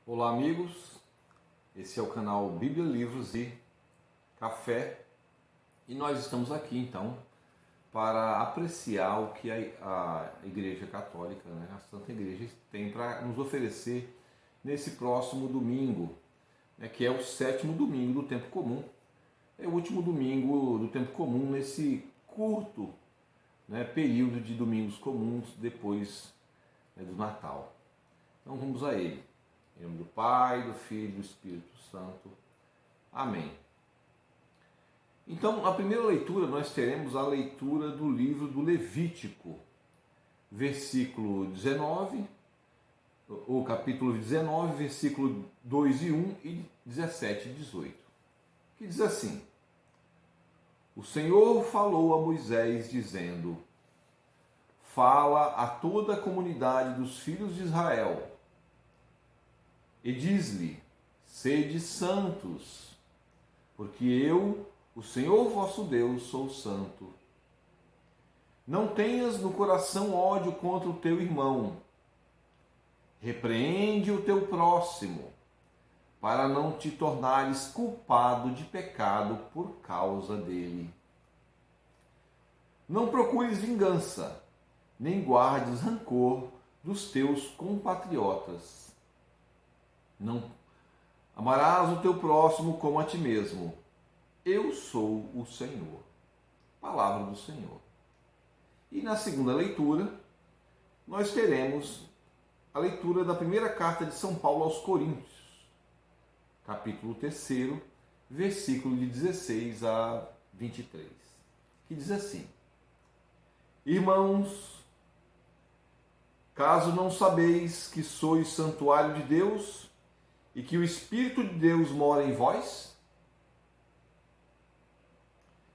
Olá, amigos. Esse é o canal Bíblia, Livros e Café e nós estamos aqui então para apreciar o que a Igreja Católica, a Santa Igreja, tem para nos oferecer nesse próximo domingo, que é o 7º domingo do tempo comum. É o último domingo do tempo comum nesse curto período de domingos comuns depois do Natal. Então vamos a ele. Em nome do Pai, do Filho e do Espírito Santo. Amém. Então, na primeira leitura, nós teremos a leitura do livro do Levítico, versículo 19, ou capítulo 19, versículo 2 e 1 e 17 e 18, que diz assim: O Senhor falou a Moisés, dizendo: Fala a toda a comunidade dos filhos de Israel, e diz-lhe: Sede santos, porque eu, o Senhor vosso Deus, sou santo. Não tenhas no coração ódio contra o teu irmão. Repreende o teu próximo, para não te tornares culpado de pecado por causa dele. Não procures vingança, nem guardes rancor dos teus compatriotas. Não amarás o teu próximo como a ti mesmo. Eu sou o Senhor. Palavra do Senhor. E na segunda leitura, nós teremos a leitura da primeira carta de São Paulo aos Coríntios, capítulo 3, versículo de 16 a 23, que diz assim: Irmãos, caso não sabeis que sois santuário de Deus e que o Espírito de Deus mora em vós?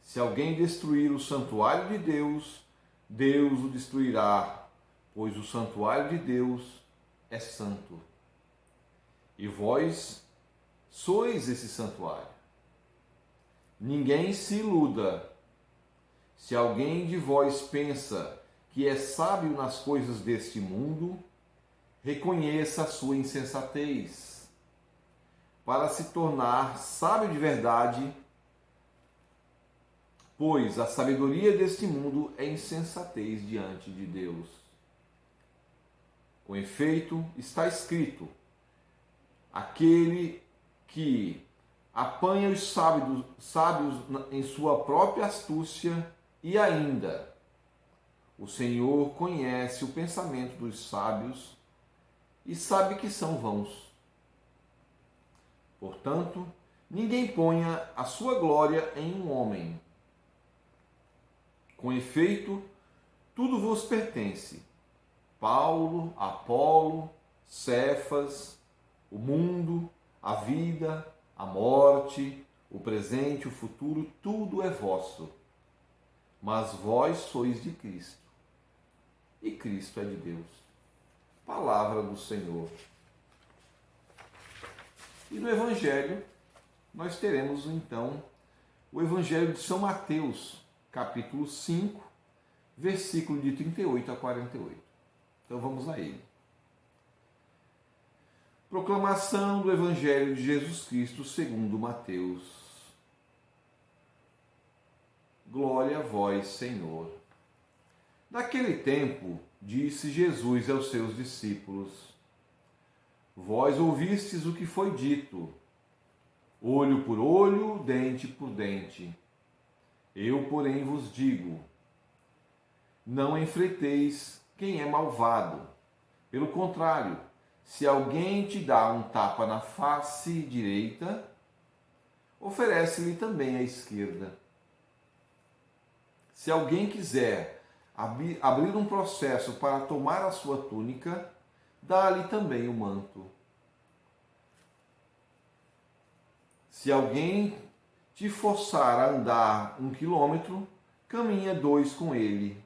Se alguém destruir o santuário de Deus, Deus o destruirá, pois o santuário de Deus é santo. E vós sois esse santuário. Ninguém se iluda. Se alguém de vós pensa que é sábio nas coisas deste mundo, reconheça a sua insensatez. Para se tornar sábio de verdade, pois a sabedoria deste mundo é insensatez diante de Deus. Com efeito, está escrito: aquele que apanha os sábios em sua própria astúcia, e ainda, o Senhor conhece o pensamento dos sábios e sabe que são vãos. Portanto, ninguém ponha a sua glória em um homem. Com efeito, tudo vos pertence: Paulo, Apolo, Cefas, o mundo, a vida, a morte, o presente, o futuro, tudo é vosso. Mas vós sois de Cristo, e Cristo é de Deus. Palavra do Senhor. E no Evangelho, nós teremos então o Evangelho de São Mateus, capítulo 5, versículo de 38 a 48. Então vamos a ele. Proclamação do Evangelho de Jesus Cristo segundo Mateus. Glória a vós, Senhor. Naquele tempo, disse Jesus aos seus discípulos: Vós ouvistes o que foi dito: olho por olho, dente por dente. Eu, porém, vos digo: não enfrenteis quem é malvado. Pelo contrário, se alguém te dá um tapa na face direita, oferece-lhe também a esquerda. Se alguém quiser abrir um processo para tomar a sua túnica, dá-lhe também o manto. Se alguém te forçar a andar 1 quilômetro, caminha 2 com ele.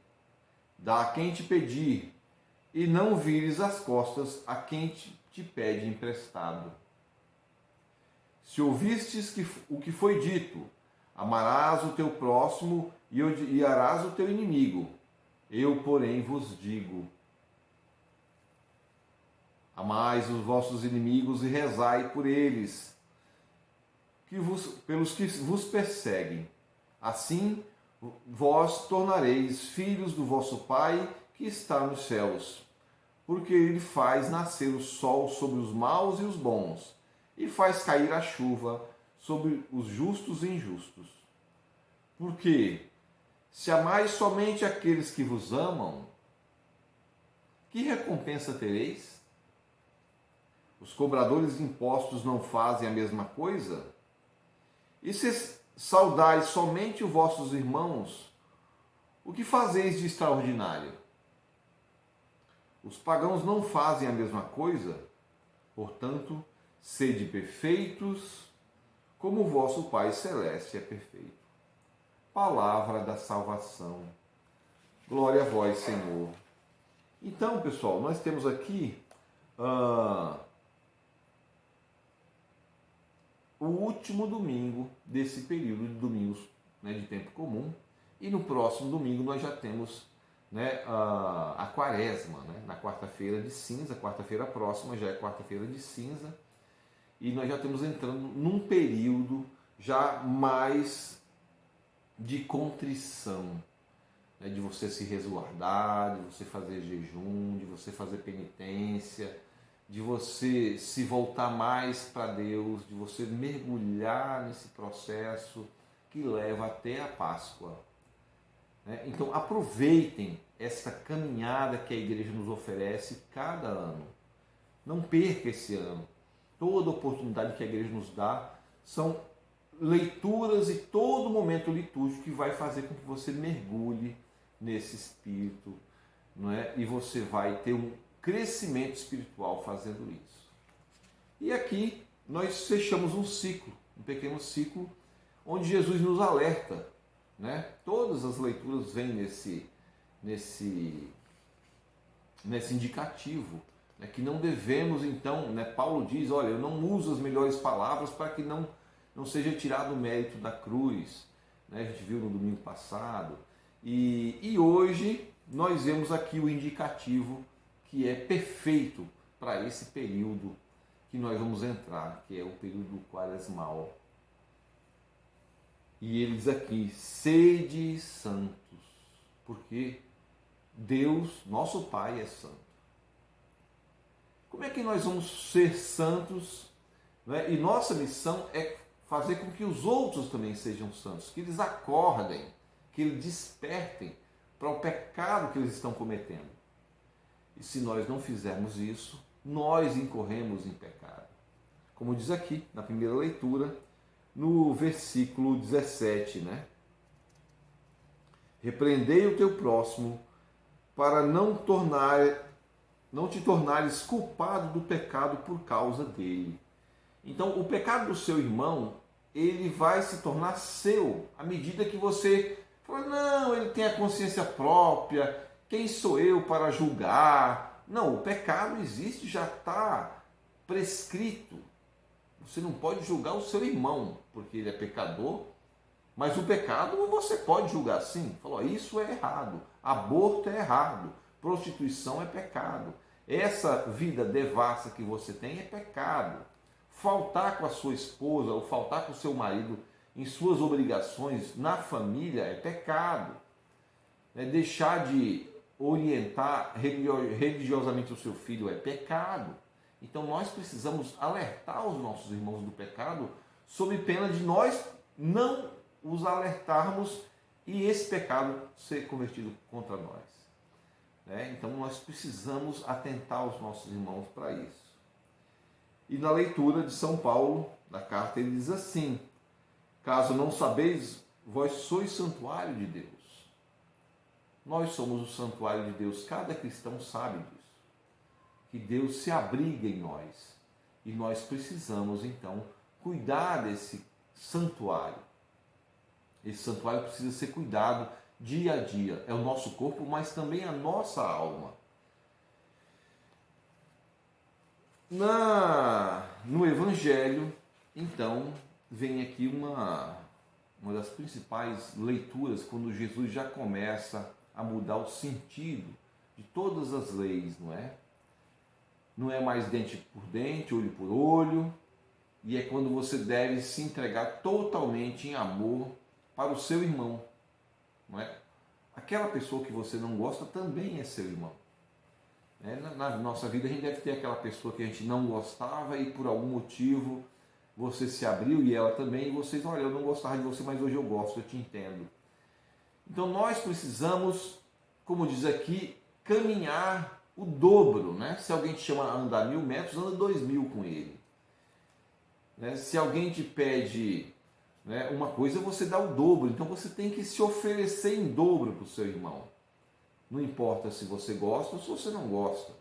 Dá a quem te pedir, e não vires as costas a quem te pede emprestado. Se ouvistes o que foi dito: amarás o teu próximo e odiarás o teu inimigo, eu, porém, vos digo: Amais os vossos inimigos e rezai por eles, pelos que vos perseguem. Assim vós tornareis filhos do vosso Pai que está nos céus, porque ele faz nascer o sol sobre os maus e os bons, e faz cair a chuva sobre os justos e injustos. Porque, se amais somente aqueles que vos amam, que recompensa tereis? Os cobradores de impostos não fazem a mesma coisa? E se saudais somente os vossos irmãos, o que fazeis de extraordinário? Os pagãos não fazem a mesma coisa? Portanto, sede perfeitos, como o vosso Pai Celeste é perfeito. Palavra da salvação. Glória a vós, Senhor. Então, pessoal, nós temos aqui o último domingo desse período de domingos, né, de tempo comum, e no próximo domingo nós já temos, né, a quaresma, né, na quarta-feira de cinza. Quarta-feira próxima já é quarta-feira de cinza, e nós já estamos entrando num período já mais de contrição, né, de você se resguardar, de você fazer jejum, de você fazer penitência, de você se voltar mais para Deus, de você mergulhar nesse processo que leva até a Páscoa. Então aproveitem essa caminhada que a igreja nos oferece cada ano. Não perca esse ano. Toda oportunidade que a igreja nos dá são leituras e todo momento litúrgico que vai fazer com que você mergulhe nesse espírito, não é? E você vai ter um crescimento espiritual fazendo isso. E aqui nós fechamos um ciclo, um pequeno ciclo, onde Jesus nos alerta, né? Todas as leituras vêm nesse indicativo, né? Que não devemos, então, né? Paulo diz, olha, eu não uso as melhores palavras para que não seja tirado o mérito da cruz, né? A gente viu no domingo passado, e hoje nós vemos aqui o indicativo que é perfeito para esse período que nós vamos entrar, que é o período quaresmal. E ele diz aqui, sede santos, porque Deus, nosso Pai, é santo. Como é que nós vamos ser santos? Né? E nossa missão é fazer com que os outros também sejam santos, que eles acordem, que eles despertem para o pecado que eles estão cometendo. E se nós não fizermos isso, nós incorremos em pecado. Como diz aqui, na primeira leitura, no versículo 17, né? Repreendei o teu próximo para não te tornares culpado do pecado por causa dele. Então, o pecado do seu irmão, ele vai se tornar seu à medida que você fala, não, ele tem a consciência própria, quem sou eu para julgar? Não, o pecado existe, já está prescrito. Você não pode julgar o seu irmão, porque ele é pecador, mas o pecado você pode julgar sim. Falou, isso é errado, aborto é errado, prostituição é pecado, essa vida devassa que você tem é pecado. Faltar com a sua esposa ou faltar com o seu marido em suas obrigações na família é pecado. Deixar de orientar religiosamente o seu filho é pecado. Então nós precisamos alertar os nossos irmãos do pecado sob pena de nós não os alertarmos e esse pecado ser convertido contra nós. Então nós precisamos atentar os nossos irmãos para isso. E na leitura de São Paulo, da carta, ele diz assim, caso não sabeis, vós sois santuário de Deus. Nós somos o santuário de Deus, cada cristão sabe disso. Que Deus se abriga em nós. E nós precisamos, então, cuidar desse santuário. Esse santuário precisa ser cuidado dia a dia. É o nosso corpo, mas também a nossa alma. No Evangelho, então, vem aqui uma das principais leituras, quando Jesus já começa a mudar o sentido de todas as leis, não é? não é mais dente por dente, olho por olho, e é quando você deve se entregar totalmente em amor para o seu irmão, não é? Aquela pessoa que você não gosta também é seu irmão. Na nossa vida a gente deve ter aquela pessoa que a gente não gostava e por algum motivo você se abriu e ela também, e vocês, olha, eu não gostava de você, mas hoje eu gosto, eu te entendo. Então nós precisamos, como diz aqui, caminhar o dobro, né? Se alguém te chama a andar 1.000 metros, anda 2.000 com ele. Se alguém te pede, uma coisa, você dá o dobro. Então você tem que se oferecer em dobro para o seu irmão. Não importa se você gosta ou se você não gosta.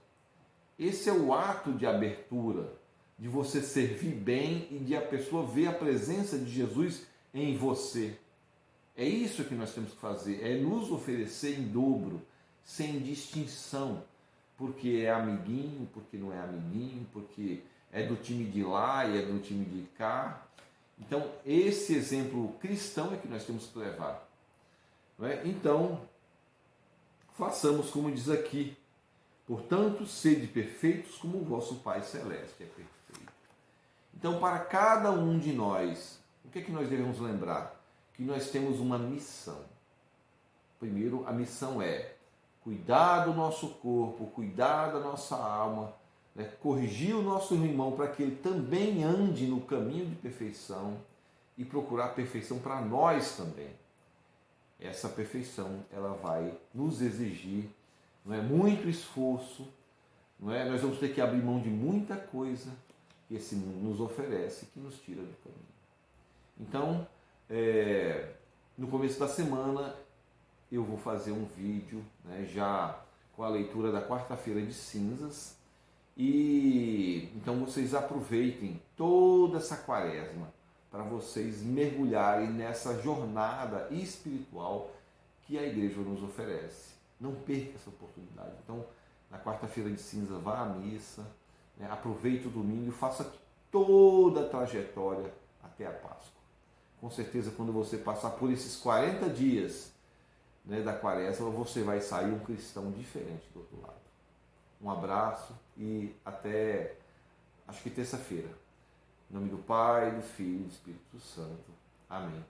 Esse é o ato de abertura, de você servir bem e de a pessoa ver a presença de Jesus em você. É isso que nós temos que fazer, é nos oferecer em dobro, sem distinção, porque é amiguinho, porque não é amiguinho, porque é do time de lá e é do time de cá. Então, esse exemplo cristão é que nós temos que levar. Não é? Então, façamos como diz aqui, portanto, sede perfeitos como o vosso Pai Celeste é perfeito. Então, para cada um de nós, o que é que nós devemos lembrar? Que nós temos uma missão. Primeiro, a missão é cuidar do nosso corpo, cuidar da nossa alma, corrigir o nosso irmão para que ele também ande no caminho de perfeição e procurar perfeição para nós também. Essa perfeição ela vai nos exigir muito esforço, nós vamos ter que abrir mão de muita coisa que esse mundo nos oferece, que nos tira do caminho. Então, no começo da semana, eu vou fazer um vídeo já com a leitura da quarta-feira de cinzas, e então vocês aproveitem toda essa quaresma para vocês mergulharem nessa jornada espiritual que a igreja nos oferece. Não perca essa oportunidade. Então, na quarta-feira de cinza, vá à missa, aproveite o domingo e faça toda a trajetória até a Páscoa. Com certeza, quando você passar por esses 40 dias da quaresma, você vai sair um cristão diferente do outro lado. Um abraço e até, acho que terça-feira. Em nome do Pai, do Filho e do Espírito Santo. Amém.